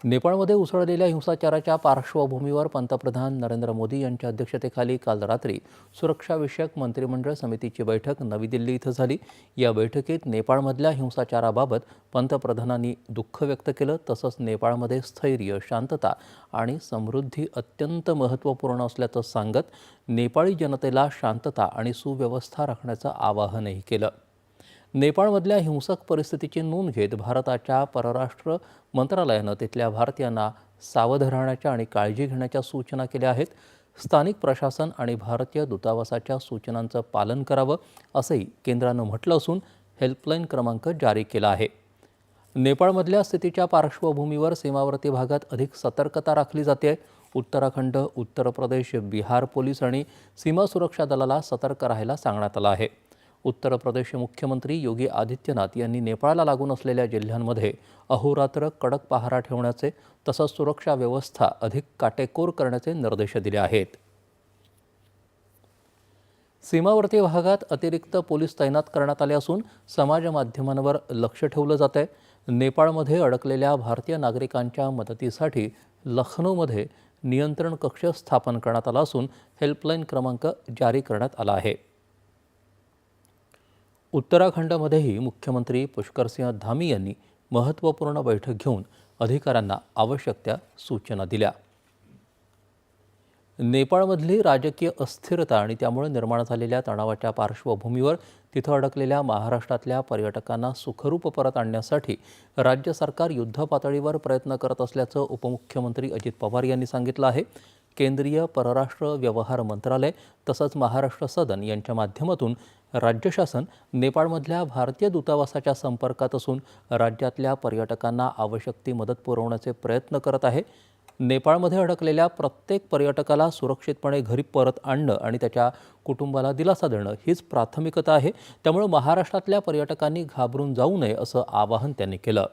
नेपाळमध्ये उसळलेल्या हिंसाचाराच्या पार्श्वभूमीवर पंतप्रधान नरेंद्र मोदी यांच्या अध्यक्षतेखाली काल रात्री सुरक्षाविषयक मंत्रिमंडळ समितीची बैठक नवी दिल्ली इथं झाली। या बैठकीत नेपाळमधल्या हिंसाचाराबाबत पंतप्रधानांनी दुःख व्यक्त केलं। तसंच नेपाळमध्ये स्थैर्य, शांतता आणि समृद्धी अत्यंत महत्त्वपूर्ण असल्याचं सांगत नेपाळी जनतेला शांतता आणि सुव्यवस्था राखण्याचं आवाहनही केलं। नेपाळमधल्या हिंसक परिस्थितीची नोंद घेत भारताच्या परराष्ट्र मंत्रालयानं तिथल्या भारतीयांना सावध राहण्याच्या आणि काळजी घेण्याच्या सूचना केल्या आहेत। स्थानिक प्रशासन आणि भारतीय दूतावासाच्या सूचनांचं पालन करावं असंही केंद्रानं म्हटलं असून हेल्पलाईन क्रमांक जारी केला आहे। नेपाळमधल्या स्थितीच्या पार्श्वभूमीवर सीमावर्ती भागात अधिक सतर्कता राखली जाते। उत्तराखंड, उत्तर प्रदेश, बिहार पोलीस आणि सीमा सुरक्षा दलाला सतर्क राहायला सांगण्यात आलं आहे। उत्तर प्रदेशचे मुख्यमंत्री योगी आदित्यनाथ यांनी नेपाळला लागून असलेल्या जिल्ह्यांमध्ये अहोरात्र कडक पहारा ठेवण्याचे तसंच सुरक्षा व्यवस्था अधिक काटेकोर करण्याचे निर्देश दिले आहेत। सीमावर्ती भागात अतिरिक्त पोलीस तैनात करण्यात आले असून समाज माध्यमांवर लक्ष ठेवलं जात आहे। नेपाळमध्ये अडकलेल्या भारतीय नागरिकांच्या मदतीसाठी लखनौमध्ये नियंत्रण कक्ष स्थापन करण्यात आला असून हेल्पलाईन क्रमांक जारी करण्यात आला आहे। उत्तराखंडमध्येही मुख्यमंत्री पुष्करसिंह धामी यांनी महत्त्वपूर्ण बैठक घेऊन अधिकाऱ्यांना आवश्यक त्या सूचना दिल्या। नेपाळमधली राजकीय अस्थिरता आणि त्यामुळे निर्माण झालेल्या तणावाच्या पार्श्वभूमीवर तिथं अडकलेल्या महाराष्ट्रातल्या पर्यटकांना सुखरूप परत आणण्यासाठी राज्य सरकार युद्धपातळीवर प्रयत्न करत असल्याचं उपमुख्यमंत्री अजित पवार यांनी सांगितलं आहे। केंद्रीय परराष्ट्र व्यवहार मंत्रालय तसंच महाराष्ट्र सदन यांच्या माध्यमातून राज्य शासन नेपाळमधल्या भारतीय दूतावासाच्या संपर्कात असून राज्यातल्या पर्यटकांना आवश्यक ती मदत पुरवण्याचे प्रयत्न करत आहे। नेपाळमध्ये अडकलेल्या प्रत्येक पर्यटकाला सुरक्षितपणे घरी परत आणणं आणि त्याच्या कुटुंबाला दिलासा देणं हीच प्राथमिकता आहे। त्यामुळे महाराष्ट्रातल्या पर्यटकांनी घाबरून जाऊ नये असं आवाहन त्यांनी केलं।